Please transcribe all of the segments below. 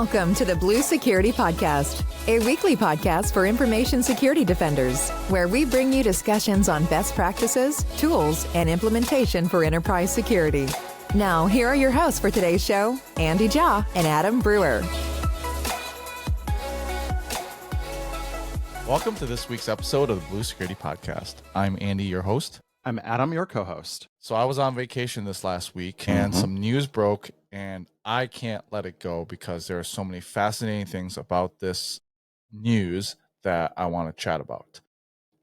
Welcome to the Blue Security Podcast, a weekly podcast for information security defenders, where we bring you discussions on best practices, tools, and implementation for enterprise security. Now, here are your hosts for today's show, Andy Jaw and Adam Brewer. Welcome to this week's episode of the Blue Security Podcast. I'm Andy, your host. I'm Adam, your co-host. So I was on vacation this last week and some news broke, and I can't let it go because there are so many fascinating things about this news that I want to chat about.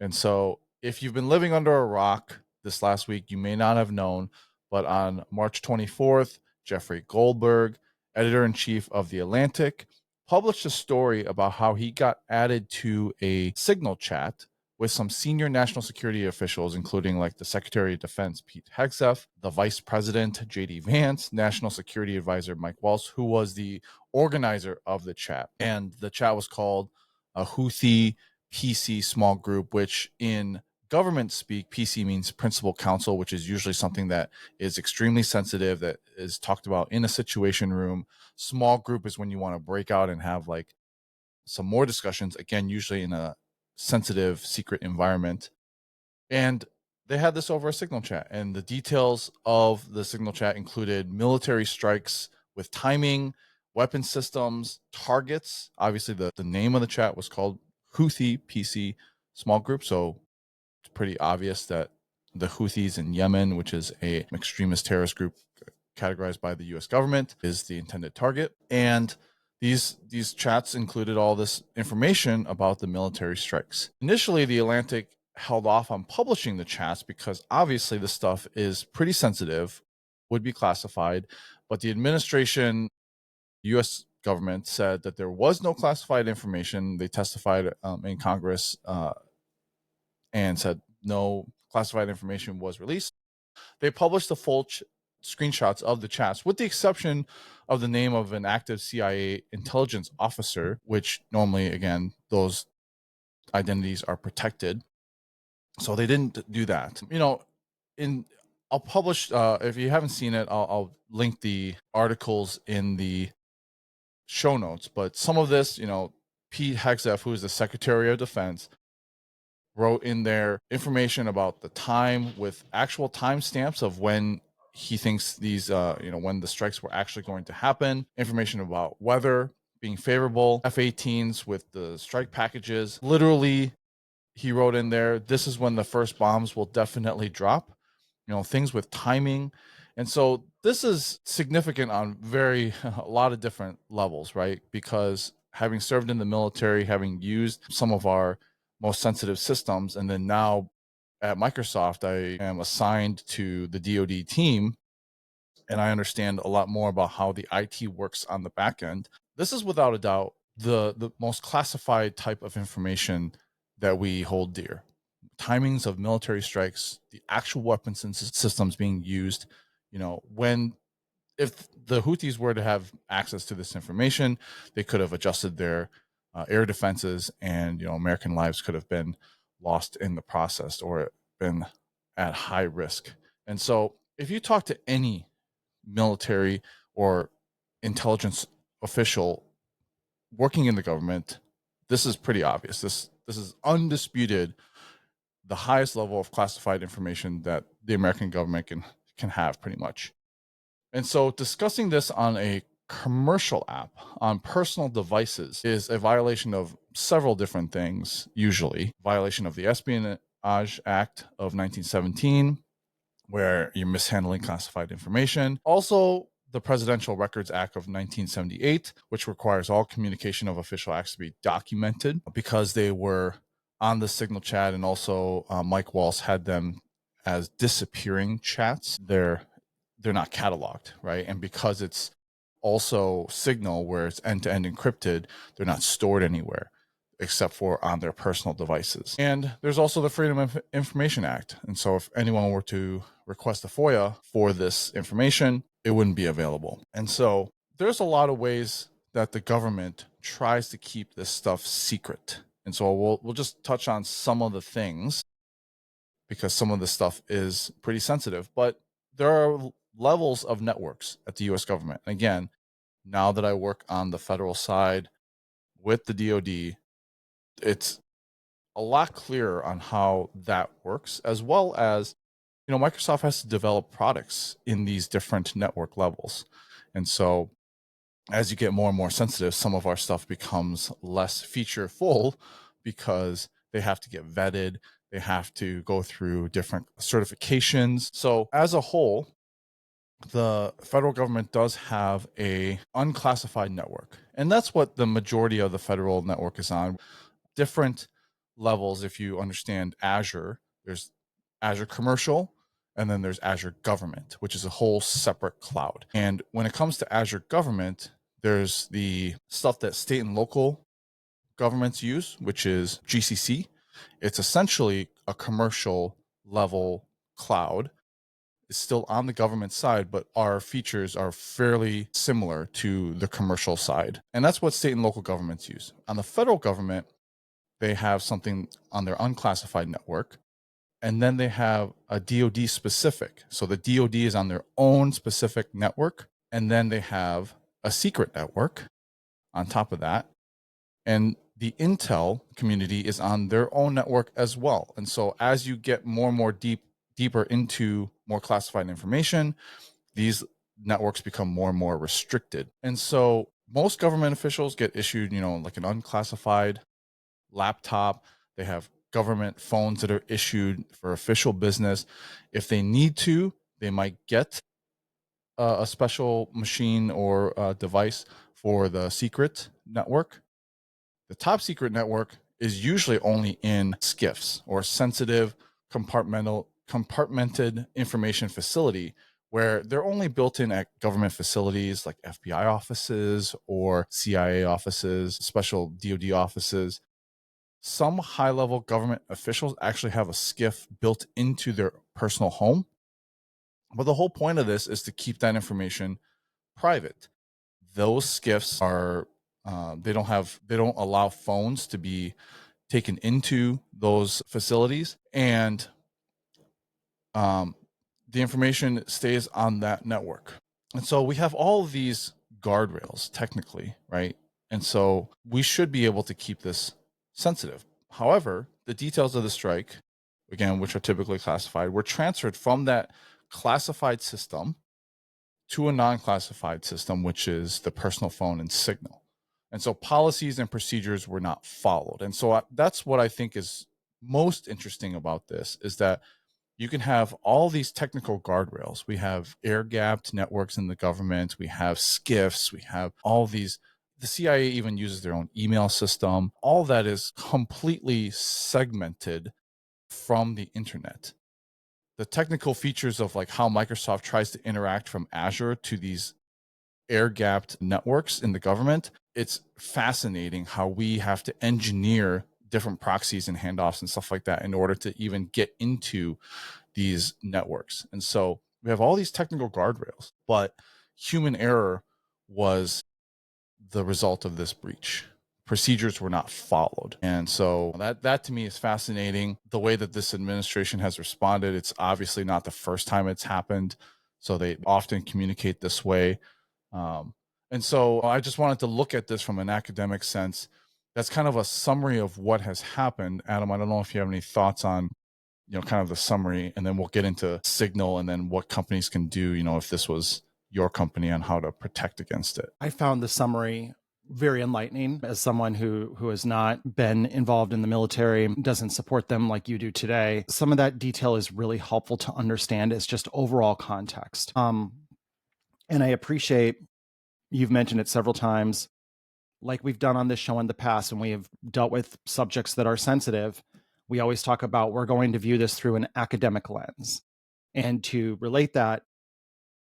And so if you've been living under a rock this last week, you may not have known, but on March 24th, Jeffrey Goldberg, editor-in-chief of The Atlantic, published a story about how he got added to a Signal chat with some senior national security officials, including like the Secretary of Defense, Pete Hegseth, the Vice President, J.D. Vance, National Security Advisor, Mike Waltz, who was the organizer of the chat. And the chat was called a Houthi PC small group, which in government speak, PC means principal counsel, which is usually something that is extremely sensitive, that is talked about in a situation room. Small group is when you want to break out and have like some more discussions, again, usually in a sensitive, secret environment. And they had this over a Signal chat. And the details of the Signal chat included military strikes with timing, weapon systems, targets. Obviously, the name of the chat was called Houthi PC small group. So it's pretty obvious that the Houthis in Yemen, which is an extremist terrorist group categorized by the U.S. government, is the intended target. And these chats included all this information about the military strikes. Initially, The Atlantic held off on publishing the chats because obviously the stuff is pretty sensitive, would be classified, but the administration, U.S. government, said that there was no classified information. They testified in Congress and said no classified information was released. They published the full screenshots of the chats, with the exception of the name of an active CIA intelligence officer, which normally, again, those identities are protected. So they didn't do that. I'll publish, if you haven't seen it, I'll link the articles in the show notes. But some of this, Pete Hegseth, who is the Secretary of Defense, wrote in there information about the time with actual timestamps of when he thinks these, when the strikes were actually going to happen, information about weather being favorable, F-18s with the strike packages. Literally, he wrote in there, this is when the first bombs will definitely drop, things with timing. And so this is significant on a lot of different levels, right? Because having served in the military, having used some of our most sensitive systems, and then now at Microsoft, I am assigned to the DoD team, and I understand a lot more about how the IT works on the back end. This is without a doubt the most classified type of information that we hold dear. Timings of military strikes, the actual weapons and systems being used, if the Houthis were to have access to this information, they could have adjusted their air defenses, and American lives could have been lost in the process or been at high risk. And so if you talk to any military or intelligence official working in the government, this is pretty obvious. This is undisputed, the highest level of classified information that the American government can have, pretty much. And so discussing this on a commercial app on personal devices is a violation of several different things. Usually violation of the Espionage Act of 1917, where you're mishandling classified information. Also the Presidential Records Act of 1978, which requires all communication of official acts to be documented, because they were on the Signal chat, and also Mike Waltz had them as disappearing chats. They're not cataloged, right? And because it's also Signal, where it's end-to-end encrypted, they're not stored anywhere except for on their personal devices. And there's also the Freedom of Information Act. And so if anyone were to request a FOIA for this information, it wouldn't be available. And so there's a lot of ways that the government tries to keep this stuff secret. And so we'll just touch on some of the things, because some of this stuff is pretty sensitive. But there are levels of networks at the U.S. government. Again, now that I work on the federal side with the DoD, it's a lot clearer on how that works, as well as, Microsoft has to develop products in these different network levels. And so as you get more and more sensitive, some of our stuff becomes less feature full because they have to get vetted. They have to go through different certifications. So as a whole, the federal government does have a unclassified network. And that's what the majority of the federal network is on. Different levels, if you understand Azure, there's Azure Commercial, and then there's Azure Government, which is a whole separate cloud. And when it comes to Azure Government, there's the stuff that state and local governments use, which is GCC. It's essentially a commercial level cloud. It's still on the government side, but our features are fairly similar to the commercial side. And that's what state and local governments use. On the federal government, they have something on their unclassified network, and then they have a DoD specific. So the DoD is on their own specific network, and then they have a secret network on top of that. And the Intel community is on their own network as well. And so as you get more and more deeper into more classified information, these networks become more and more restricted. And so most government officials get issued, like an unclassified laptop. They have government phones that are issued for official business. If they need to, they might get a special machine or a device for the secret network. The top secret network is usually only in SCIFs, or sensitive compartmented information facility, where they're only built in at government facilities like FBI offices or CIA offices, special DoD offices. Some high-level government officials actually have a SCIF built into their personal home. But the whole point of this is to keep that information private. Those SCIFs are they don't allow phones to be taken into those facilities, and the information stays on that network. And so we have all of these guardrails technically, right? And so we should be able to keep this sensitive. However, the details of the strike, again, which are typically classified, were transferred from that classified system to a non-classified system, which is the personal phone and Signal. And so policies and procedures were not followed. And so that's what I think is most interesting about this, is that you can have all these technical guardrails. We have air-gapped networks in the government. We have SCIFs. We have all these. The CIA even uses their own email system. All that is completely segmented from the internet. The technical features of like how Microsoft tries to interact from Azure to these air-gapped networks in the government, it's fascinating how we have to engineer different proxies and handoffs and stuff like that in order to even get into these networks. And so we have all these technical guardrails, but human error was the result of this breach. Procedures were not followed. And so that to me is fascinating. The way that this administration has responded, it's obviously not the first time it's happened. So they often communicate this way. And so I just wanted to look at this from an academic sense. That's kind of a summary of what has happened. Adam, I don't know if you have any thoughts on, kind of the summary, and then we'll get into Signal and then what companies can do, if this was your company, on how to protect against it. I found the summary very enlightening as someone who has not been involved in the military, doesn't support them like you do today. Some of that detail is really helpful to understand as just overall context. And I appreciate you've mentioned it several times, like we've done on this show in the past, and we have dealt with subjects that are sensitive. We always talk about we're going to view this through an academic lens. And to relate that,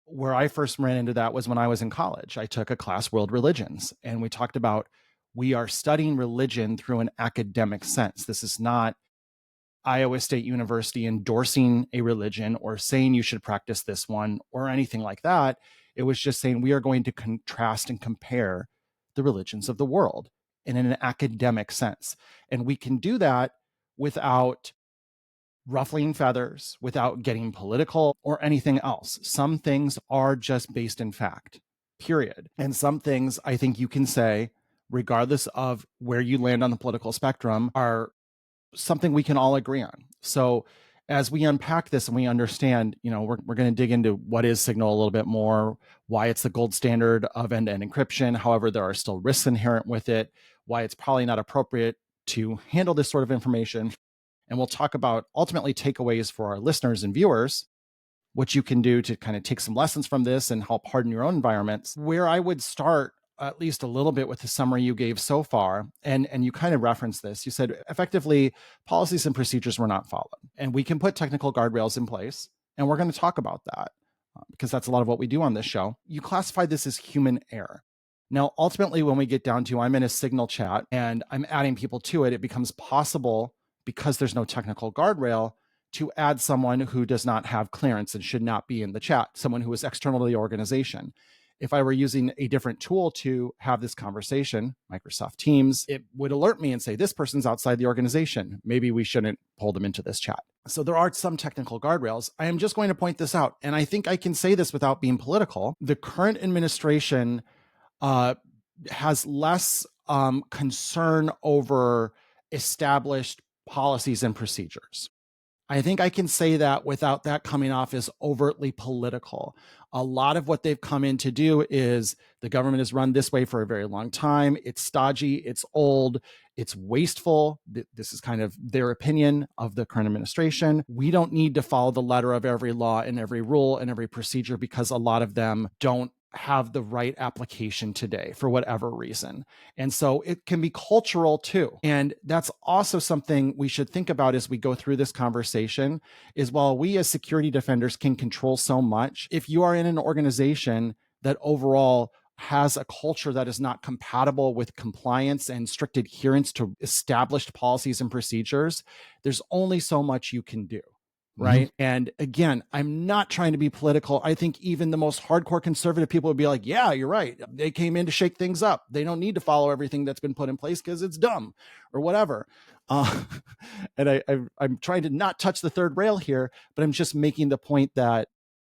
where I first ran into that was when I was in college. I took a class, World Religions, and we talked about we are studying religion through an academic sense. This is not Iowa State University endorsing a religion or saying you should practice this one or anything like that. It was just saying we are going to contrast and compare the religions of the world in an academic sense. And we can do that without ruffling feathers, without getting political or anything else. Some things are just based in fact. period. And some things I think you can say, regardless of where you land on the political spectrum, are something we can all agree on. So as we unpack this and we understand, we're going to dig into what is Signal a little bit more, why it's the gold standard of end-to-end encryption. However, there are still risks inherent with it, why it's probably not appropriate to handle this sort of information. And we'll talk about ultimately takeaways for our listeners and viewers, what you can do to kind of take some lessons from this and help harden your own environments. Where I would start at least a little bit with the summary you gave so far, and you kind of referenced this. You said effectively policies and procedures were not followed, and we can put technical guardrails in place, and we're going to talk about that because that's a lot of what we do on this show. You classify this as human error. Now, ultimately, when we get down to I'm in a Signal chat and I'm adding people to it, it becomes possible, because there's no technical guardrail, to add someone who does not have clearance and should not be in the chat, someone who is external to the organization. If I were using a different tool to have this conversation, Microsoft Teams, it would alert me and say, this person's outside the organization. Maybe we shouldn't pull them into this chat. So there are some technical guardrails. I am just going to point this out, and I think I can say this without being political. The current administration has less concern over established policies and procedures. I think I can say that without that coming off as overtly political. A lot of what they've come in to do is the government has run this way for a very long time. It's stodgy, it's old, it's wasteful. This is kind of their opinion of the current administration. We don't need to follow the letter of every law and every rule and every procedure because a lot of them don't have the right application today for whatever reason. And so it can be cultural too. And that's also something we should think about as we go through this conversation, is while we as security defenders can control so much, if you are in an organization that overall has a culture that is not compatible with compliance and strict adherence to established policies and procedures, there's only so much you can do. Right. Mm-hmm. And again, I'm not trying to be political. I think even the most hardcore conservative people would be like, yeah, you're right. They came in to shake things up. They don't need to follow everything that's been put in place because it's dumb or whatever. And I'm trying to not touch the third rail here, but I'm just making the point that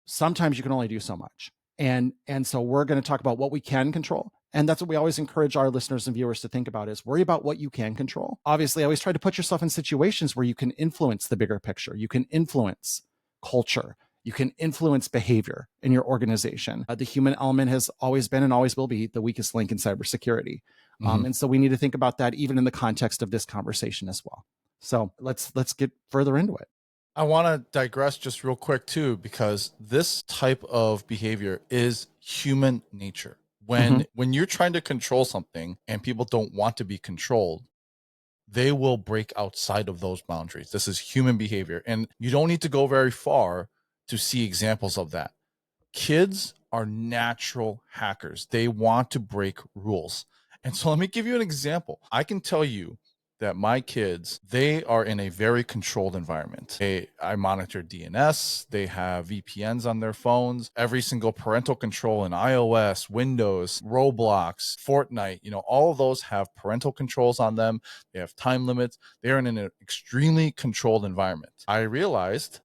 sometimes you can only do so much. And so we're going to talk about what we can control. And that's what we always encourage our listeners and viewers to think about, is worry about what you can control. Obviously, I always try to put yourself in situations where you can influence the bigger picture. You can influence culture. You can influence behavior in your organization. The human element has always been and always will be the weakest link in cybersecurity. Mm-hmm. And so we need to think about that even in the context of this conversation as well. So let's get further into it. I want to digress just real quick too, because this type of behavior is human nature. When you're trying to control something and people don't want to be controlled, they will break outside of those boundaries. This is human behavior, and you don't need to go very far to see examples of that. Kids are natural hackers. They want to break rules. And so let me give you an example. I can tell you that my kids, they are in a very controlled environment. I monitor DNS. They have VPNs on their phones. Every single parental control in iOS, Windows, Roblox, Fortnite, all of those have parental controls on them. They have time limits. They're in an extremely controlled environment. I realized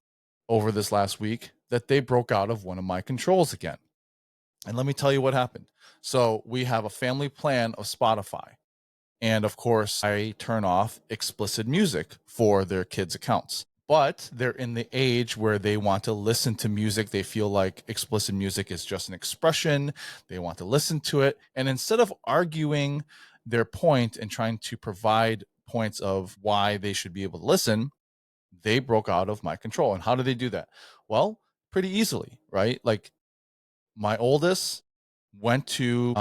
over this last week that they broke out of one of my controls again. And let me tell you what happened. So we have a family plan of Spotify. And of course, I turn off explicit music for their kids' accounts. But they're in the age where they want to listen to music. They feel like explicit music is just an expression. They want to listen to it. And instead of arguing their point and trying to provide points of why they should be able to listen, they broke out of my control. And how do they do that? Well, pretty easily, right? Like my oldest went to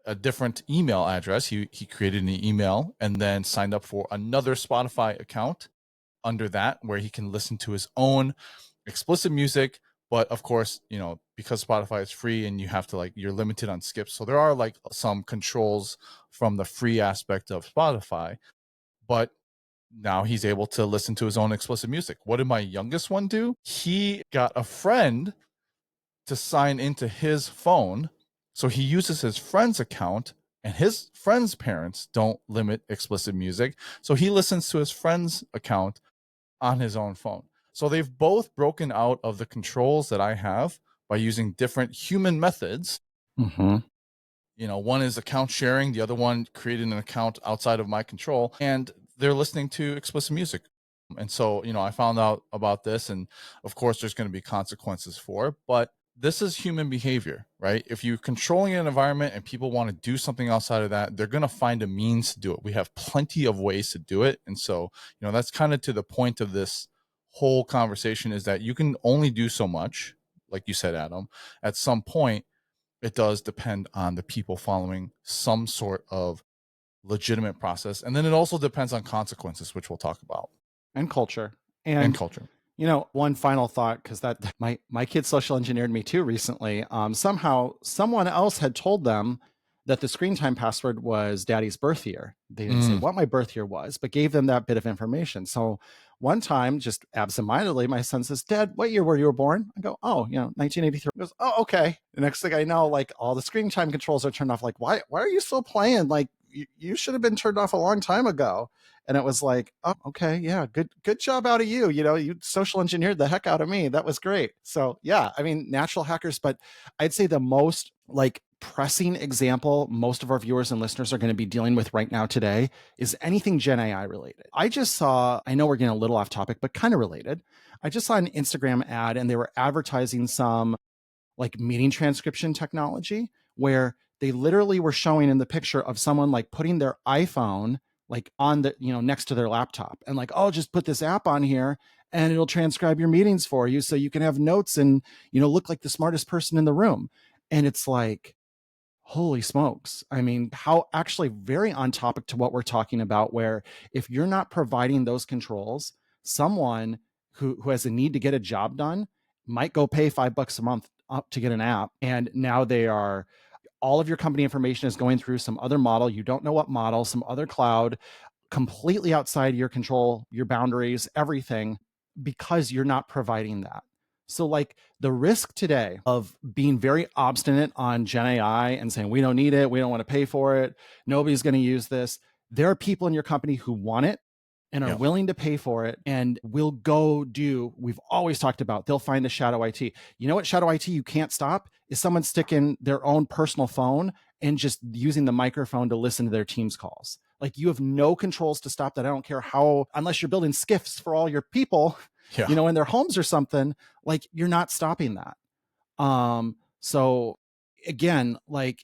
a different email address. He created an email and then signed up for another Spotify account under that, where he can listen to his own explicit music. But of course, because Spotify is free and you have to you're limited on skips. So there are some controls from the free aspect of Spotify, but now he's able to listen to his own explicit music. What did my youngest one do? He got a friend to sign into his phone. So he uses his friend's account, and his friend's parents don't limit explicit music. So he listens to his friend's account on his own phone. So they've both broken out of the controls that I have, by using different human methods. Mm-hmm. One is account sharing, the other one creating an account outside of my control, and they're listening to explicit music. And so, I found out about this, and of course there's going to be consequences for it, but this is human behavior, right? If you're controlling an environment and people want to do something outside of that, they're going to find a means to do it. We have plenty of ways to do it. And so, that's kind of to the point of this whole conversation, is that you can only do so much, like you said, Adam. At some point, it does depend on the people following some sort of legitimate process. And then it also depends on consequences, which we'll talk about. And culture. And culture. One final thought, because that my kids social engineered me too recently. Somehow someone else had told them that the screen time password was daddy's birth year. They didn't say what my birth year was, but gave them that bit of information. So one time, just absentmindedly, my son says, "Dad, what year were you born?" I go, "Oh, 1983." He goes, "Oh, okay." The next thing I know, like, all the screen time controls are turned off. Like, why are you still playing? Like, you should have been turned off a long time ago. And it was like, "Oh, okay, yeah, good job out of you. You social engineered the heck out of me. That was great." So yeah, I mean, natural hackers, but I'd say the most pressing example most of our viewers and listeners are going to be dealing with right now today is anything Gen AI related. I know we're getting a little off topic, but kind of related. I just saw an Instagram ad, and they were advertising some meeting transcription technology, where they literally were showing in the picture of someone putting their iPhone on the, next to their laptop, and "Oh, just put this app on here and it'll transcribe your meetings for you so you can have notes and, look like the smartest person in the room." And it's like, holy smokes. I mean, how actually very on topic to what we're talking about, where if you're not providing those controls, someone who has a need to get a job done might go pay $5 a month up to get an app. And now all of your company information is going through some other model. You don't know what model, some other cloud, completely outside your control, your boundaries, everything, because you're not providing that. So the risk today of being very obstinate on Gen AI and saying, "We don't need it, we don't want to pay for it, nobody's going to use this." There are people in your company who want it and are willing to pay for it, and will go do, we've always talked about, they'll find a shadow IT. You know what shadow IT you can't stop is someone sticking their own personal phone and just using the microphone to listen to their Teams calls. You have no controls to stop that. I don't care how, unless you're building skiffs for all your people, in their homes or something, you're not stopping that. So again,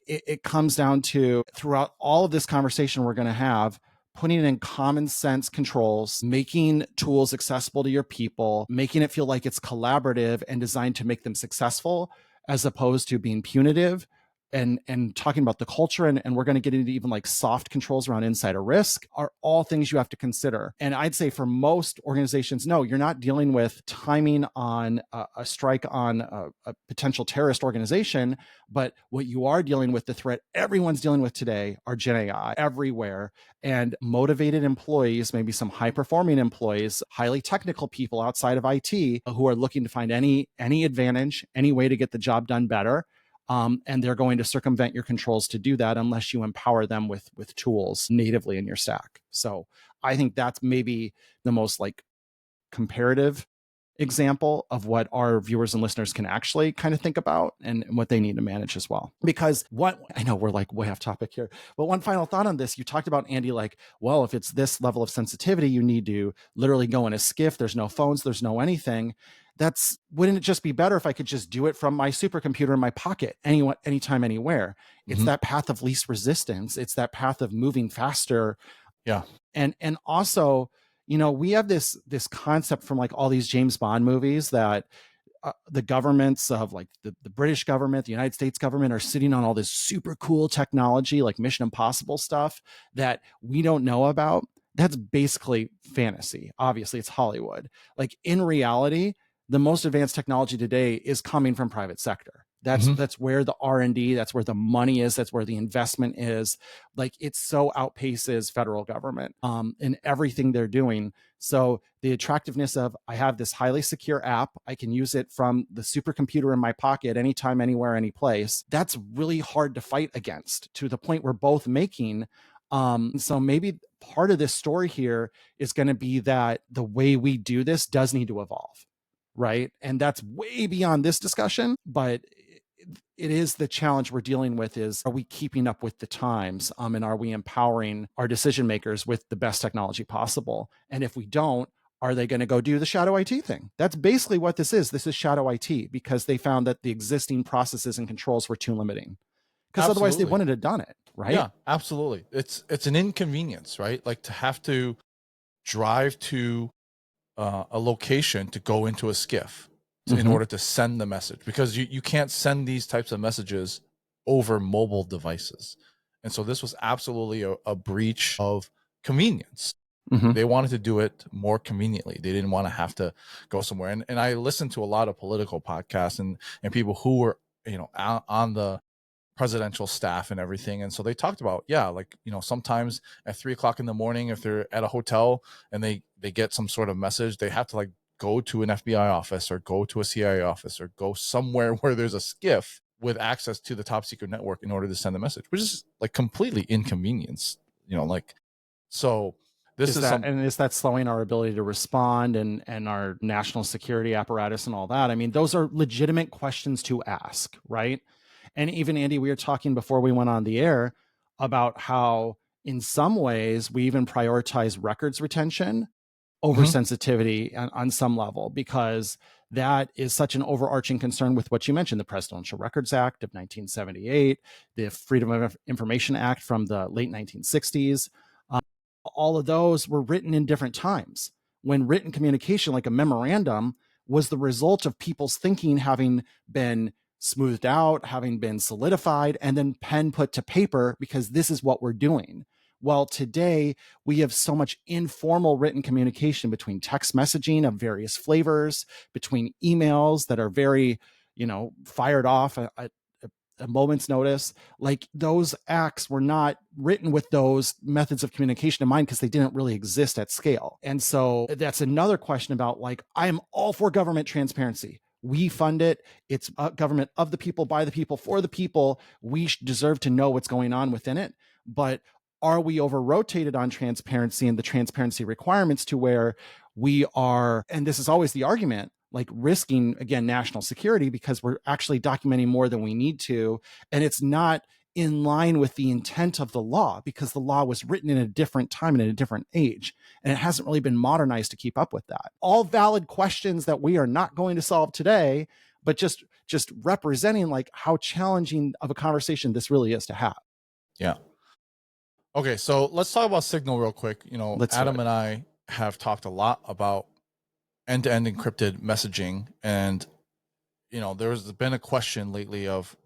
it comes down to, throughout all of this conversation we're going to have, putting in common sense controls, making tools accessible to your people, making it feel like it's collaborative and designed to make them successful, as opposed to being punitive, and talking about the culture. And we're going to get into even soft controls around insider risk, are all things you have to consider. And I'd say for most organizations, no, you're not dealing with timing on a strike on a potential terrorist organization, but what you are dealing with, the threat everyone's dealing with today, are Gen AI everywhere, and motivated employees, maybe some high performing employees, highly technical people outside of IT, who are looking to find any advantage, any way to get the job done better. And they're going to circumvent your controls to do that, unless you empower them with tools natively in your stack. So I think that's maybe the most comparative example of what our viewers and listeners can actually kind of think about, and what they need to manage as well. Because I know we're way off topic here, but one final thought on this. You talked about, Andy, well, if it's this level of sensitivity, you need to literally go in a skiff. There's no phones, there's no anything. Wouldn't it just be better if I could just do it from my supercomputer in my pocket, anytime, anywhere? It's that path of least resistance. It's that path of moving faster. Yeah. And also, we have this concept from all these James Bond movies that the governments of the British government, the United States government, are sitting on all this super cool technology, Mission Impossible stuff, that we don't know about. That's basically fantasy. Obviously, it's Hollywood. In reality, the most advanced technology today is coming from private sector. That's where the R&D, that's where the money is, that's where the investment is. It so outpaces federal government in everything they're doing. So the attractiveness of, I have this highly secure app, I can use it from the supercomputer in my pocket, anytime, anywhere, any place. That's really hard to fight against, to the point we're both making. So maybe part of this story here is going to be that the way we do this does need to evolve. right? And that's way beyond this discussion, but it is the challenge we're dealing with is, are we keeping up with the times? And are we empowering our decision makers with the best technology possible? And if we don't, are they going to go do the shadow IT thing? That's basically what this is. This is shadow IT because they found that the existing processes and controls were too limiting. Because otherwise they wouldn't have done it, right? Yeah, absolutely. It's an inconvenience, right? Like to have to drive to a location to go into a skiff in order to send the message, because you can't send these types of messages over mobile devices. And so this was absolutely a breach of convenience. They wanted to do it more conveniently. They didn't want to have to go somewhere. And I listened to a lot of political podcasts and people who were, on the presidential staff and everything. And so they talked about, like, sometimes at 3:00 in the morning, if they're at a hotel and they get some sort of message, they have to like go to an FBI office or go to a CIA office or go somewhere where there's a skiff with access to the top secret network in order to send the message, which is like completely inconvenience, so this is is that slowing our ability to respond and our national security apparatus and all that? I mean, those are legitimate questions to ask, right? And even Andy, we were talking before we went on the air about how in some ways we even prioritize records retention over sensitivity on some level, because that is such an overarching concern with what you mentioned, the Presidential Records Act of 1978, the Freedom of Information Act from the late 1960s. All of those were written in different times when written communication, like a memorandum, was the result of people's thinking having been smoothed out, having been solidified, and then pen put to paper because this is what we're doing. Well, today we have so much informal written communication between text messaging of various flavors, between emails that are very, fired off at a moment's notice. Like those acts were not written with those methods of communication in mind because they didn't really exist at scale. And so that's another question about, like, I am all for government transparency. We fund it. It's a government of the people, by the people, for the people. We deserve to know what's going on within it. But are we over rotated on transparency and the transparency requirements to where we are, and this is always the argument, like risking, again, national security because we're actually documenting more than we need to. And it's not in line with the intent of the law because the law was written in a different time and in a different age. And it hasn't really been modernized to keep up with that. All valid questions that we are not going to solve today, but just representing like how challenging of a conversation this really is to have. Yeah. Okay, so let's talk about Signal real quick. Adam and I have talked a lot about end-to-end encrypted messaging, and there's been a question lately of,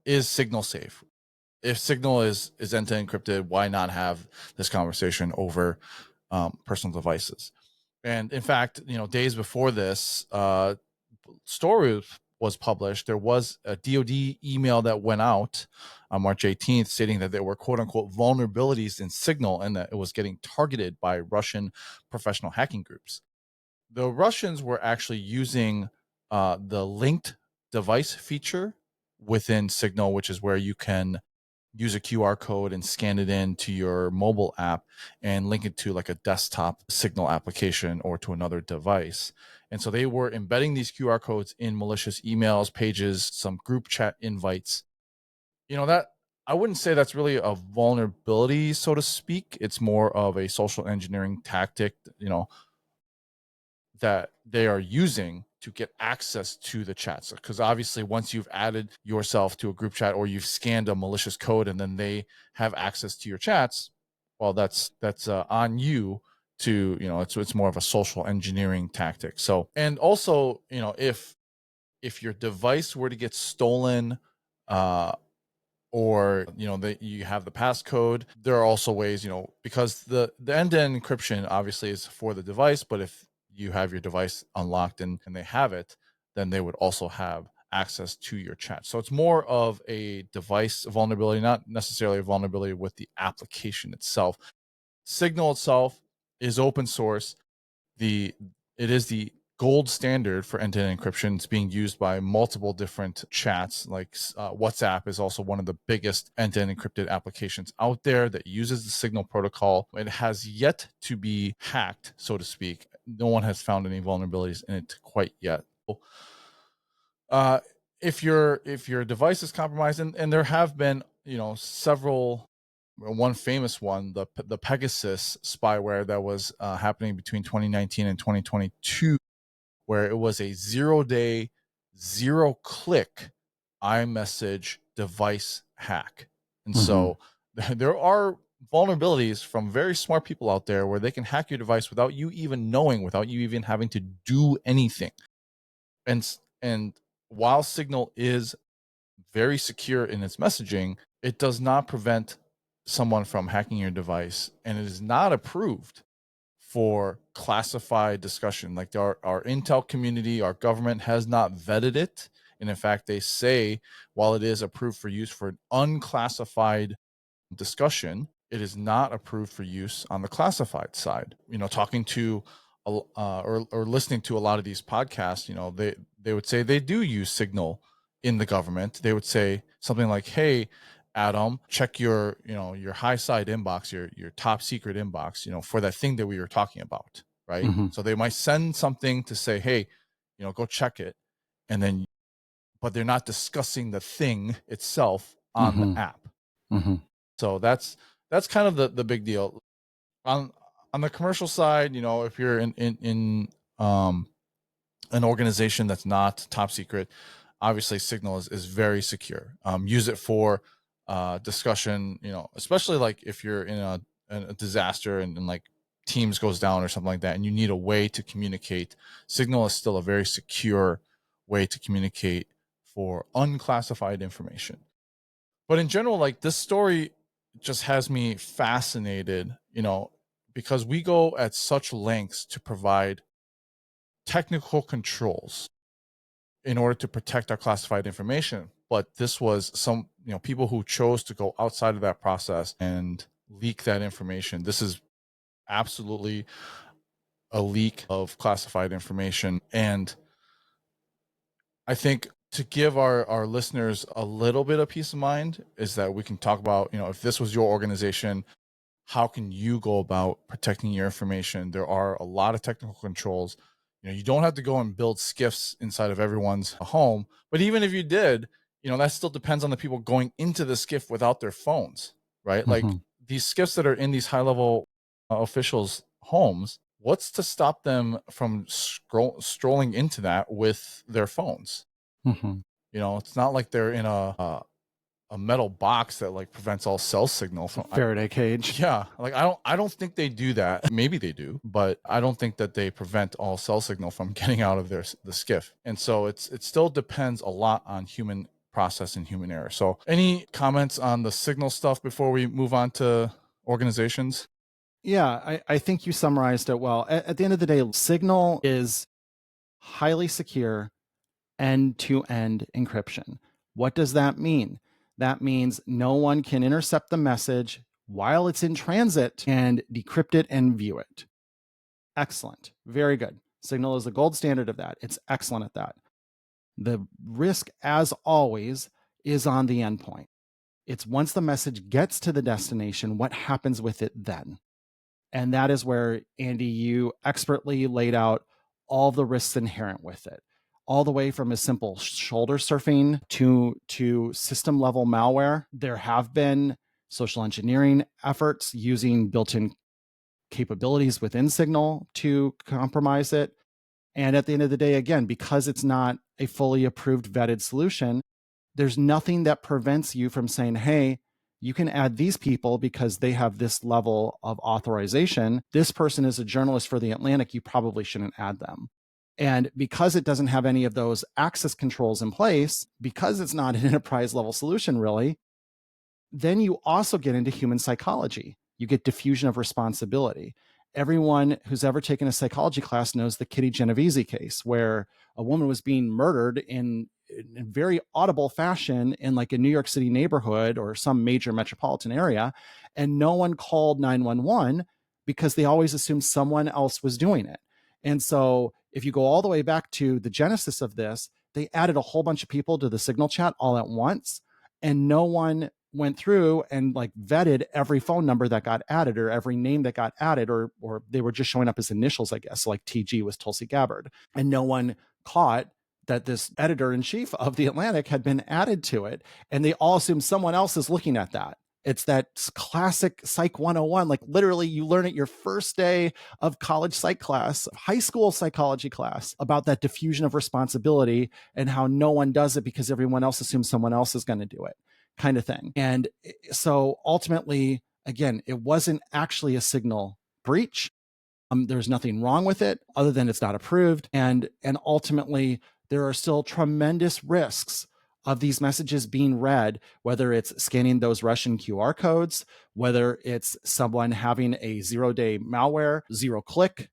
is Signal safe? If Signal is end-to-end encrypted, why not have this conversation over personal devices? And in fact, days before this story was published, there was a DoD email that went out on March 18th stating that there were quote unquote vulnerabilities in Signal and that it was getting targeted by Russian professional hacking groups. The Russians were actually using the linked device feature within Signal, which is where you can use a QR code and scan it into your mobile app and link it to like a desktop Signal application or to another device. And so they were embedding these QR codes in malicious emails, pages, some group chat invites. That I wouldn't say that's really a vulnerability, so to speak. It's more of a social engineering tactic, that they are using to get access to the chats. Because obviously once you've added yourself to a group chat or you've scanned a malicious code and then they have access to your chats, well, that's on you to, it's more of a social engineering tactic. So, and also, if your device were to get stolen, or that you have the passcode, there are also ways, because the end-to-end encryption obviously is for the device, but if you have your device unlocked and they have it, then they would also have access to your chat. So it's more of a device vulnerability, not necessarily a vulnerability with the application itself. Signal itself is open source. It is the gold standard for end-to-end encryption. It's being used by multiple different chats. Like WhatsApp is also one of the biggest end-to-end encrypted applications out there that uses the Signal protocol. It has yet to be hacked, so to speak. No one has found any vulnerabilities in it quite yet. uh, if your device is compromised, and there have been several, one famous one, the Pegasus spyware that was happening between 2019 and 2022, where it was a 0-day 0-click iMessage device hack. And so there are vulnerabilities from very smart people out there where they can hack your device without you even knowing, without you even having to do anything. And while Signal is very secure in its messaging, it does not prevent someone from hacking your device, and it is not approved for classified discussion. Like our Intel community, our government has not vetted it. And in fact, they say while it is approved for use for an unclassified discussion, it is not approved for use on the classified side. Talking to or listening to a lot of these podcasts, they would say they do use Signal in the government. They would say something like, "Hey, Adam, check your high side inbox, your top secret inbox, for that thing that we were talking about," right? So they might send something to say, "Hey, go check it," and then, but they're not discussing the thing itself on the app. So that's kind of the big deal. On the commercial side, if you're in an organization that's not top secret, obviously Signal is very secure. Use it for discussion, especially like if you're in a disaster and like Teams goes down or something like that, and you need a way to communicate. Signal is still a very secure way to communicate for unclassified information. But in general, like, this story just has me fascinated, because we go at such lengths to provide technical controls in order to protect our classified information. But this was some, people who chose to go outside of that process and leak that information. This is absolutely a leak of classified information. And I think to give our listeners a little bit of peace of mind is that we can talk about, if this was your organization, how can you go about protecting your information? There are a lot of technical controls. You don't have to go and build skiffs inside of everyone's home, but even if you did, that still depends on the people going into the skiff without their phones, right? Like these skiffs that are in these high level officials' homes, what's to stop them from strolling into that with their phones? It's not like they're in a metal box that like prevents all cell signal from Faraday cage. Yeah, like I don't think they do that. Maybe they do, but I don't think that they prevent all cell signal from getting out of the skiff. And so it still depends a lot on human process and human error. So any comments on the Signal stuff before we move on to organizations? Yeah, I think you summarized it well. At the end of the day, Signal is highly secure end-to-end encryption. What does that mean? That means no one can intercept the message while it's in transit and decrypt it and view it. Excellent. Very good. Signal is the gold standard of that. It's excellent at that. The risk, as always, is on the endpoint. It's once the message gets to the destination, what happens with it then? And that is where, Andy, you expertly laid out all the risks inherent with it, all the way from a simple shoulder surfing to system level malware. There have been social engineering efforts using built-in capabilities within Signal to compromise it. And at the end of the day, again, because it's not a fully approved, vetted solution, there's nothing that prevents you from saying, hey, you can add these people because they have this level of authorization. This person is a journalist for The Atlantic. You probably shouldn't add them. And because it doesn't have any of those access controls in place, because it's not an enterprise level solution, really, then you also get into human psychology. You get diffusion of responsibility. Everyone who's ever taken a psychology class knows the Kitty Genovese case, where a woman was being murdered in very audible fashion in like a New York City neighborhood or some major metropolitan area, and no one called 911 because they always assumed someone else was doing it. And so if you go all the way back to the genesis of this, they added a whole bunch of people to the Signal chat all at once, and no one went through and like vetted every phone number that got added or every name that got added, or they were just showing up as initials, I guess. So like TG was Tulsi Gabbard, and no one caught that this editor-in-chief of The Atlantic had been added to it, and they all assume someone else is looking at that. It's that classic Psych 101, like literally you learn at your first day of college psych class, high school psychology class, about that diffusion of responsibility and how no one does it because everyone else assumes someone else is going to do it, kind of thing. And so ultimately, again, it wasn't actually a signal breach. There's nothing wrong with it other than it's not approved. And ultimately, there are still tremendous risks of these messages being read, whether it's scanning those Russian QR codes, whether it's someone having a zero-day malware, zero-click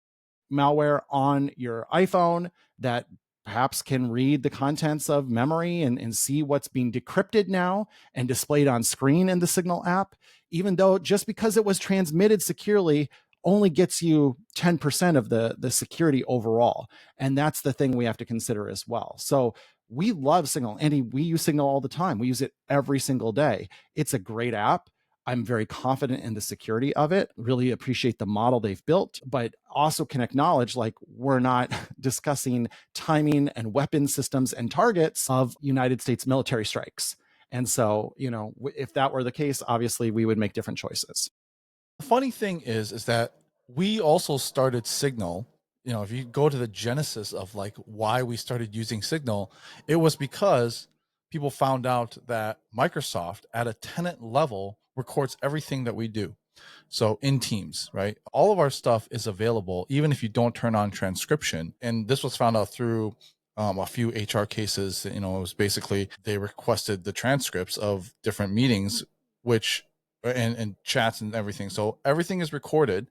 malware on your iPhone that perhaps can read the contents of memory and see what's being decrypted now and displayed on screen in the Signal app, even though just because it was transmitted securely only gets you 10% of the security overall. And that's the thing we have to consider as well. So we love Signal. Andy, we use Signal all the time. We use it every single day. It's a great app. I'm very confident in the security of it, really appreciate the model they've built, but also can acknowledge like we're not discussing timing and weapon systems and targets of United States military strikes. And so, you know, if that were the case, obviously we would make different choices. The funny thing is that we also started Signal. You know, if you go to the genesis of like why we started using Signal, it was because people found out that Microsoft at a tenant level records everything that we do. So in Teams, right? All of our stuff is available, even if you don't turn on transcription. And this was found out through a few HR cases. You know, it was basically they requested the transcripts of different meetings, which and chats and everything. So everything is recorded.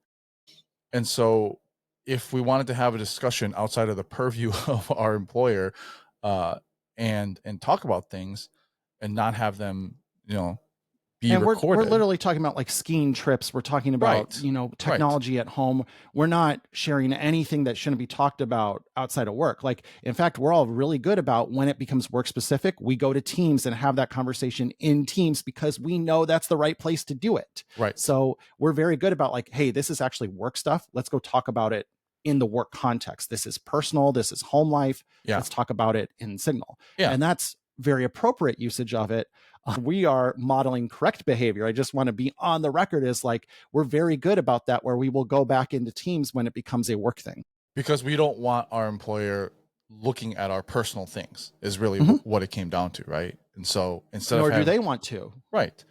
And so if we wanted to have a discussion outside of the purview of our employer and talk about things and not have them, you know, be and recorded. We're literally talking about like skiing trips. We're talking about, Right. you know, technology at home. We're not sharing anything that shouldn't be talked about outside of work. Like, in fact, we're all really good about when it becomes work specific, we go to Teams and have that conversation in Teams because we know that's the right place to do it. Right. So we're very good about like, hey, this is actually work stuff. Let's go talk about it in the work context. This is personal. This is home life. Yeah. Let's talk about it in Signal. Yeah. And that's very appropriate usage of it. We are modeling correct behavior. I just want to be on the record as like, we're very good about that, where we will go back into Teams when it becomes a work thing. Because we don't want our employer looking at our personal things is really what it came down to, right? And so instead Nor of having, do they want to. Right.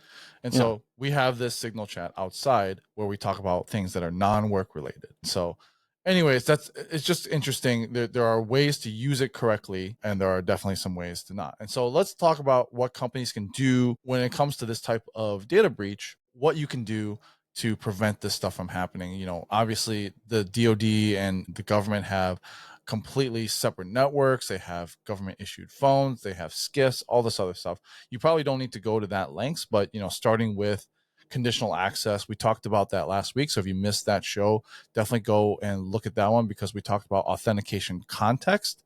And so we have this Signal chat outside where we talk about things that are non-work related. So anyways, it's just interesting. There are ways to use it correctly, and there are definitely some ways to not. And so let's talk about what companies can do when it comes to this type of data breach, what you can do to prevent this stuff from happening. You know, obviously the DoD and the government have completely separate networks. They have government issued phones, they have SCIFs, all this other stuff. You probably don't need to go to that lengths, but you know, starting with conditional access, we talked about that last week. So if you missed that show, definitely go and look at that one, because we talked about authentication context,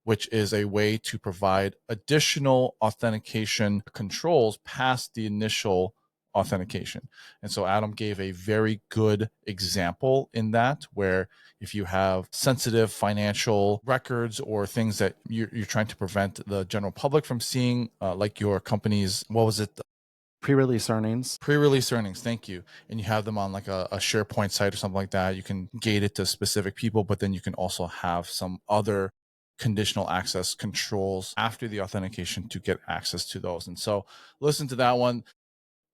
which is a way to provide additional authentication controls past the initial authentication. And so Adam gave a very good example in that, where if you have sensitive financial records or things that you're trying to prevent the general public from seeing, like your company's, what was it? Pre-release earnings. Pre-release earnings, thank you. And you have them on like a SharePoint site or something like that. You can gate it to specific people, but then you can also have some other conditional access controls after the authentication to get access to those. And so listen to that one.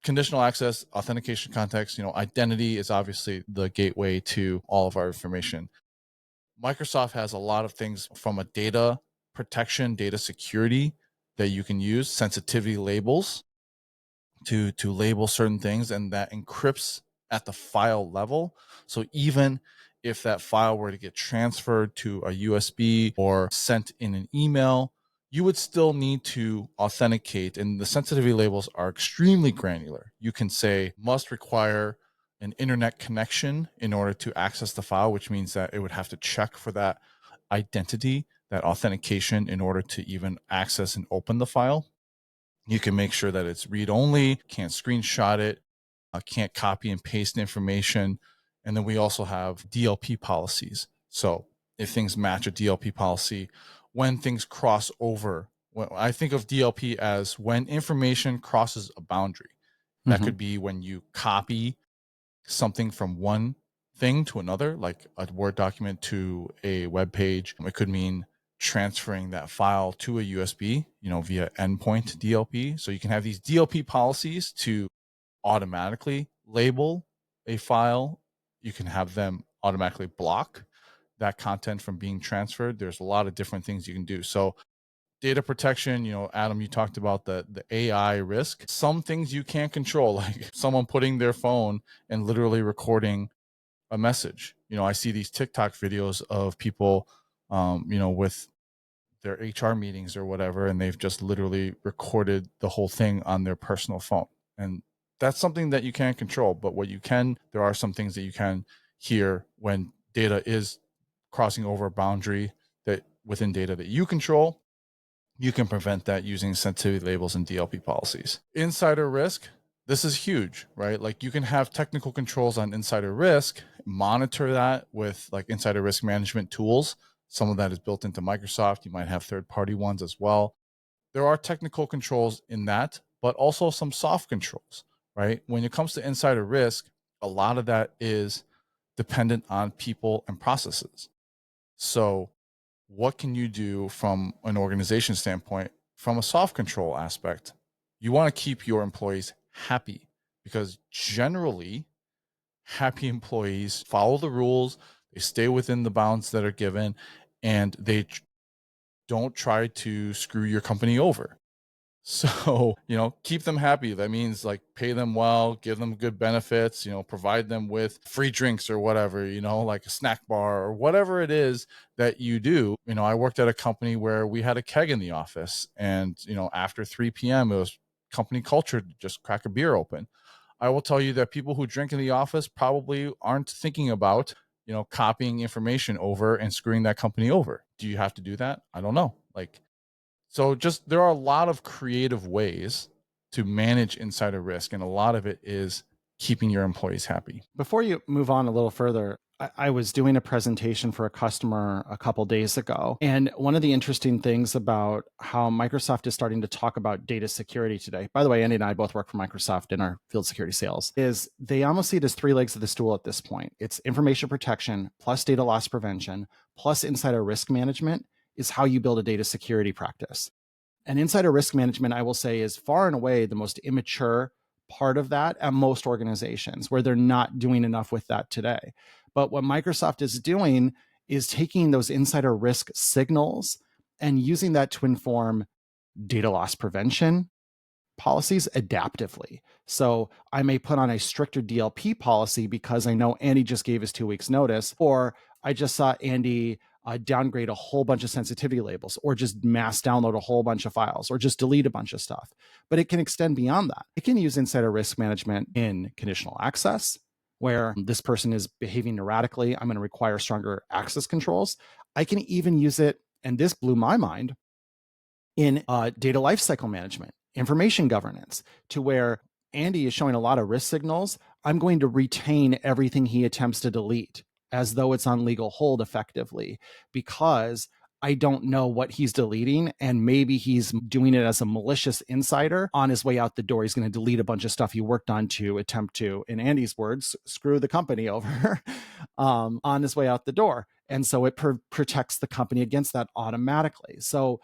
Conditional access, authentication context, you know, identity is obviously the gateway to all of our information. Microsoft has a lot of things from a data protection, data security that you can use, sensitivity labels to label certain things, and that encrypts at the file level. So even if that file were to get transferred to a USB or sent in an email, you would still need to authenticate. And the sensitivity labels are extremely granular. You can say must require an internet connection in order to access the file, which means that it would have to check for that identity, that authentication, in order to even access and open the file. You can make sure that it's read only, can't screenshot it, can't copy and paste information. And then we also have DLP policies. So if things match a DLP policy, when things cross over. When I think of DLP as when information crosses a boundary. That could be when you copy something from one thing to another, like a Word document to a web page. It could mean transferring that file to a USB, via endpoint DLP. So you can have these DLP policies to automatically label a file. You can have them automatically block that content from being transferred. There's a lot of different things you can do. So data protection, Adam, you talked about the AI risk. Some things you can't control, like someone putting their phone and literally recording a message. I see these TikTok videos of people, with their HR meetings or whatever, and they've just literally recorded the whole thing on their personal phone. And that's something that you can't control. But there are some things that you can hear when data is crossing over a boundary that within data that you control. You can prevent that using sensitivity labels and DLP policies. Insider risk, this is huge, right? Like you can have technical controls on insider risk, monitor that with like insider risk management tools. Some of that is built into Microsoft. You might have third-party ones as well. There are technical controls in that, but also some soft controls, right? When it comes to insider risk, a lot of that is dependent on people and processes. So what can you do from an organization standpoint, from a soft control aspect? You want to keep your employees happy because generally happy employees follow the rules, they stay within the bounds that are given, and they don't try to screw your company over. So, keep them happy. That means like pay them well, give them good benefits, provide them with free drinks or whatever, like a snack bar or whatever it is that you do. I worked at a company where we had a keg in the office and, after 3 p.m. it was company culture to just crack a beer open. I will tell you that people who drink in the office probably aren't thinking about, copying information over and screwing that company over. Do you have to do that? I don't know. So just there are a lot of creative ways to manage insider risk, and a lot of it is keeping your employees happy. Before you move on a little further, I was doing a presentation for a customer a couple days ago. And one of the interesting things about how Microsoft is starting to talk about data security today, by the way, Andy and I both work for Microsoft in our field security sales, is they almost see it as 3 legs of the stool at this point. It's information protection plus data loss prevention plus insider risk management is how you build a data security practice. And insider risk management, I will say, is far and away the most immature part of that at most organizations where they're not doing enough with that today. But what Microsoft is doing is taking those insider risk signals and using that to inform data loss prevention policies adaptively. So I may put on a stricter DLP policy because I know Andy just gave us 2 weeks notice, or I just saw Andy downgrade a whole bunch of sensitivity labels, or just mass download a whole bunch of files, or just delete a bunch of stuff. But it can extend beyond that. It can use insider risk management in conditional access, where this person is behaving erratically. I'm going to require stronger access controls. I can even use it, and this blew my mind, in data lifecycle management, information governance, to where Andy is showing a lot of risk signals. I'm going to retain everything he attempts to delete as though it's on legal hold effectively, because I don't know what he's deleting, and maybe he's doing it as a malicious insider. On his way out the door, he's going to delete a bunch of stuff he worked on to attempt to, in Andy's words, screw the company over on his way out the door. And so it protects the company against that automatically. So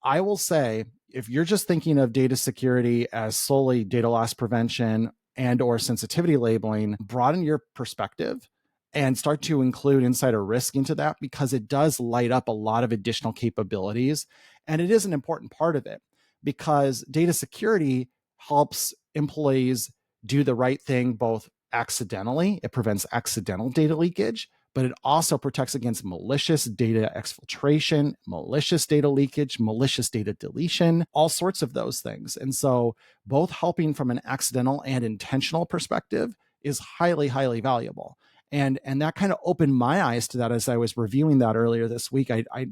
I will say, if you're just thinking of data security as solely data loss prevention and or sensitivity labeling, broaden your perspective and start to include insider risk into that, because it does light up a lot of additional capabilities. And it is an important part of it, because data security helps employees do the right thing, both accidentally, it prevents accidental data leakage, but it also protects against malicious data exfiltration, malicious data leakage, malicious data deletion, all sorts of those things. And so both helping from an accidental and intentional perspective is highly, highly valuable. And that kind of opened my eyes to that as I was reviewing that earlier this week. I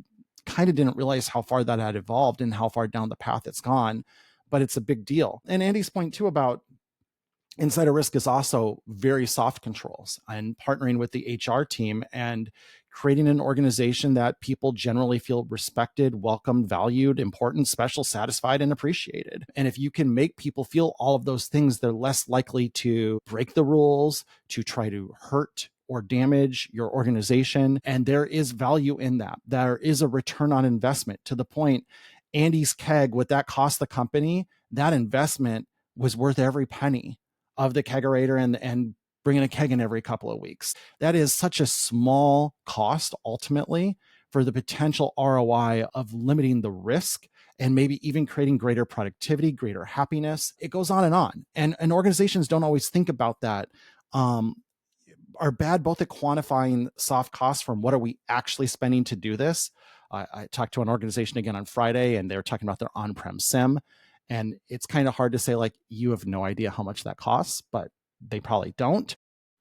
kind of didn't realize how far that had evolved and how far down the path it's gone, but it's a big deal. And Andy's point too about insider risk is also very soft controls, and partnering with the HR team and creating an organization that people generally feel respected, welcomed, valued, important, special, satisfied, and appreciated. And if you can make people feel all of those things, they're less likely to break the rules, to try to hurt or damage your organization. And there is value in that. There is a return on investment, to the point Andy's keg, what that cost the company, that investment was worth every penny of the kegerator and bringing a keg in every couple of weeks. That is such a small cost ultimately for the potential ROI of limiting the risk and maybe even creating greater productivity, greater happiness. It goes on. And organizations don't always think about that. Are bad both at quantifying soft costs from what are we actually spending to do this. I talked to an organization again on Friday, and they're talking about their on-prem SIM. And it's kind of hard to say, like, you have no idea how much that costs, but they probably don't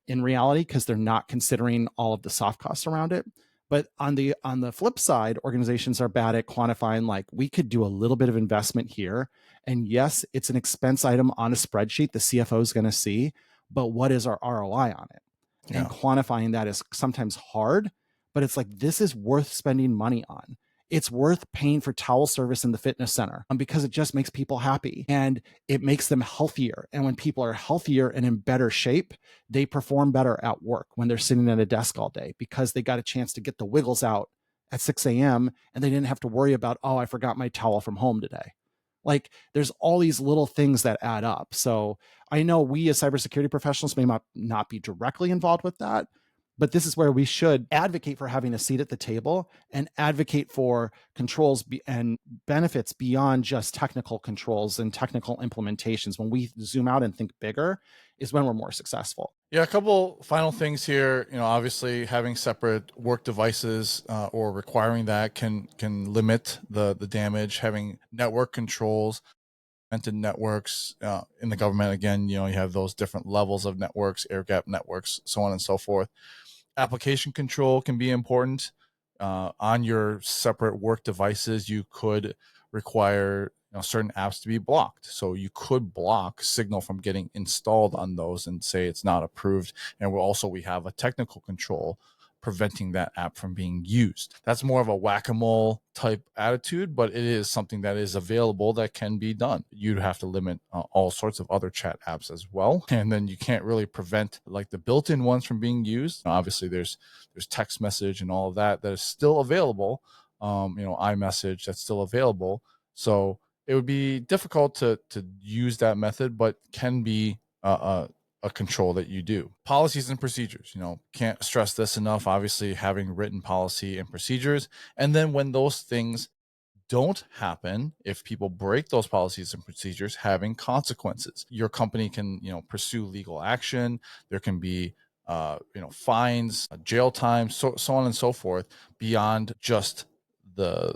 in reality, because they're not considering all of the soft costs around it. But on the flip side, organizations are bad at quantifying, like, we could do a little bit of investment here. And yes, it's an expense item on a spreadsheet the CFO is going to see, but what is our ROI on it? Yeah. And quantifying that is sometimes hard, but it's like, this is worth spending money on. It's worth paying for towel service in the fitness center because it just makes people happy and it makes them healthier. And when people are healthier and in better shape, they perform better at work when they're sitting at a desk all day because they got a chance to get the wiggles out at 6 a.m. and they didn't have to worry about, oh, I forgot my towel from home today. Like, there's all these little things that add up. So I know we as cybersecurity professionals may not be directly involved with that, but this is where we should advocate for having a seat at the table and advocate for controls and benefits beyond just technical controls and technical implementations. When we zoom out and think bigger is when we're more successful. Yeah, a couple final things here. Obviously having separate work devices or requiring that can limit the damage. Having network controls, networks in the government, again, you have those different levels of networks, air gap networks, so on and so forth. Application control can be important. On your separate work devices, you could require certain apps to be blocked. So you could block Signal from getting installed on those and say it's not approved. And we have a technical control preventing that app from being used. That's more of a whack-a-mole type attitude, but it is something that is available that can be done. You'd have to limit all sorts of other chat apps as well. And then you can't really prevent like the built-in ones from being used. Obviously there's text message and all of that is still available. iMessage, that's still available. So it would be difficult to use that method, but can be a control that you do. Policies and procedures, can't stress this enough. Obviously having written policy and procedures. And then when those things don't happen, if people break those policies and procedures, having consequences. Your company can, pursue legal action. There can be, fines, jail time, so on and so forth, beyond just the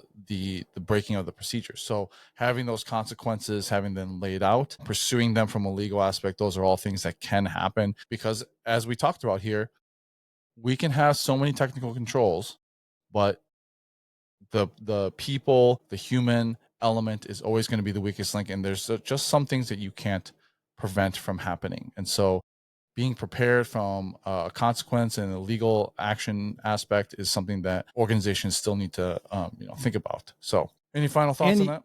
breaking of the procedures. So having those consequences, having them laid out, pursuing them from a legal aspect, those are all things that can happen, because as we talked about here, we can have so many technical controls, but the people, the human element is always going to be the weakest link. And there's just some things that you can't prevent from happening. And so being prepared from a consequence and a legal action aspect is something that organizations still need to think about. So any final thoughts on that?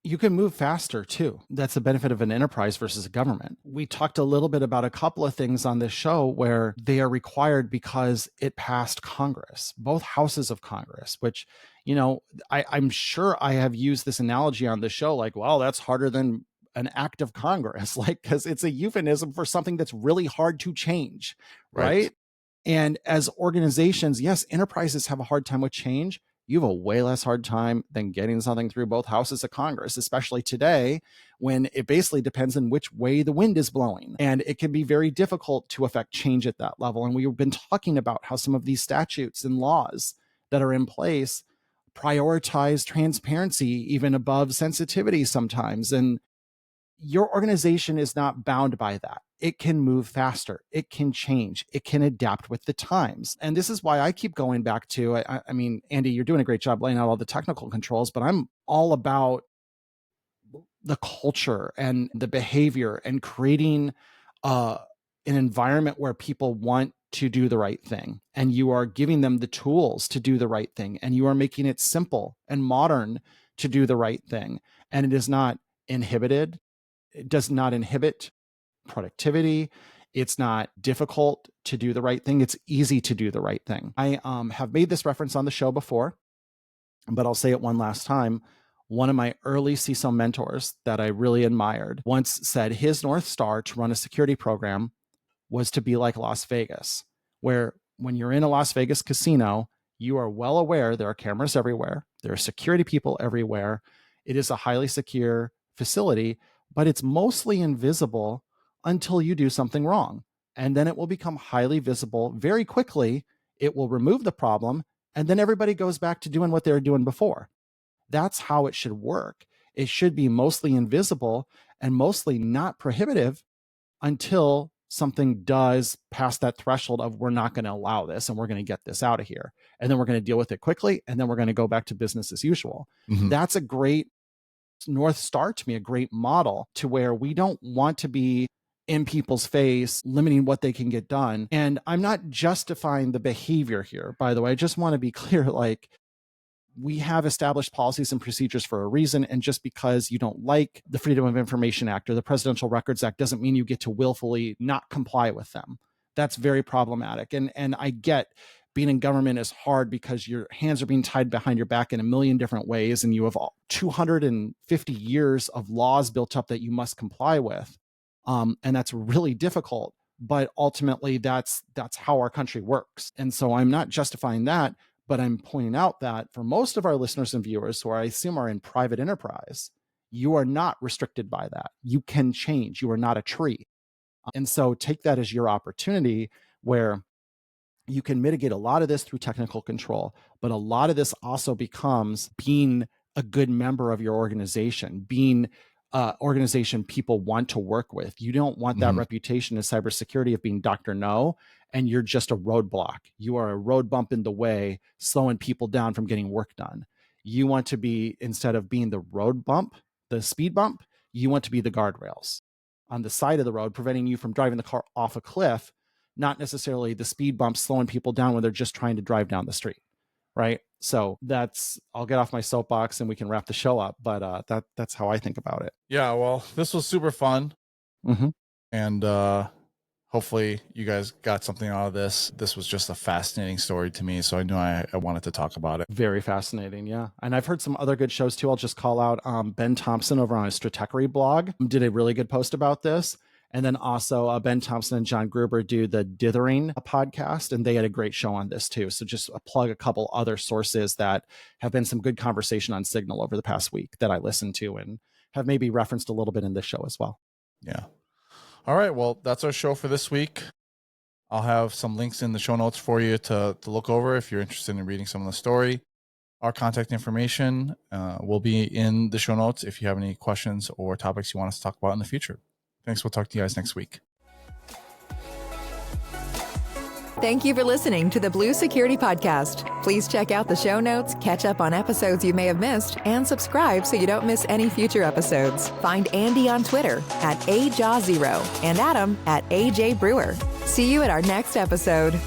You can move faster too. That's the benefit of an enterprise versus a government. We talked a little bit about a couple of things on this show where they are required because it passed Congress, both houses of Congress, which, I'm sure I have used this analogy on the show, like, well, that's harder than an act of Congress, like, because it's a euphemism for something that's really hard to change, right? And as organizations, yes, enterprises have a hard time with change. You have a way less hard time than getting something through both houses of Congress, especially today when it basically depends on which way the wind is blowing. And it can be very difficult to affect change at that level. And we've been talking about how some of these statutes and laws that are in place prioritize transparency even above sensitivity sometimes. And your organization is not bound by that. It can move faster. It can change. It can adapt with the times. And this is why I keep going back to, I mean, Andy, you're doing a great job laying out all the technical controls, but I'm all about the culture and the behavior and creating an environment where people want to do the right thing, and you are giving them the tools to do the right thing, and you are making it simple and modern to do the right thing, and it is not inhibited, it does not inhibit productivity. It's not difficult to do the right thing. It's easy to do the right thing. I have made this reference on the show before, but I'll say it one last time. One of my early CISO mentors that I really admired once said his North Star to run a security program was to be like Las Vegas, where when you're in a Las Vegas casino, you are well aware there are cameras everywhere. There are security people everywhere. It is a highly secure facility, but it's mostly invisible until you do something wrong. And then it will become highly visible very quickly. It will remove the problem, and then everybody goes back to doing what they were doing before. That's how it should work. It should be mostly invisible and mostly not prohibitive until something does pass that threshold of we're not going to allow this and we're going to get this out of here. And then we're going to deal with it quickly. And then we're going to go back to business as usual. Mm-hmm. That's a great North Star to me, a great model to where we don't want to be in people's face, limiting what they can get done. And I'm not justifying the behavior here, by the way. I just want to be clear, like, we have established policies and procedures for a reason. And just because you don't like the Freedom of Information Act or the Presidential Records Act doesn't mean you get to willfully not comply with them. That's very problematic. And I get being in government is hard because your hands are being tied behind your back in a million different ways. And you have 250 years of laws built up that you must comply with. And that's really difficult. But ultimately, that's how our country works. And so I'm not justifying that. But I'm pointing out that for most of our listeners and viewers, who I assume are in private enterprise, you are not restricted by that. You can change. You are not a tree. And so take that as your opportunity where you can mitigate a lot of this through technical control. But a lot of this also becomes being a good member of your organization, being organization people want to work with. You don't want that reputation in cybersecurity of being Dr. No, and you're just a roadblock. You are a road bump in the way, slowing people down from getting work done. You want to be, instead of being the road bump, the speed bump, you want to be the guardrails on the side of the road, preventing you from driving the car off a cliff, not necessarily the speed bump slowing people down when they're just trying to drive down the street. Right. So I'll get off my soapbox and we can wrap the show up. But that's how I think about it. Yeah. Well, this was super fun. Mm-hmm. And hopefully you guys got something out of this. This was just a fascinating story to me. So I knew I wanted to talk about it. Very fascinating. Yeah. And I've heard some other good shows too. I'll just call out Ben Thompson over on his Stratechery blog did a really good post about this. And then also Ben Thompson and John Gruber do the Dithering podcast, and they had a great show on this too. So just plug a couple other sources that have been some good conversation on Signal over the past week that I listened to and have maybe referenced a little bit in this show as well. Yeah. All right. Well, that's our show for this week. I'll have some links in the show notes for you to look over if you're interested in reading some of the story. Our contact information will be in the show notes if you have any questions or topics you want us to talk about in the future. Thanks. We'll talk to you guys next week. Thank you for listening to the Blue Security Podcast. Please check out the show notes, catch up on episodes you may have missed, and subscribe so you don't miss any future episodes. Find Andy on Twitter @AJaw0 and Adam @AJ Brewer. See you at our next episode.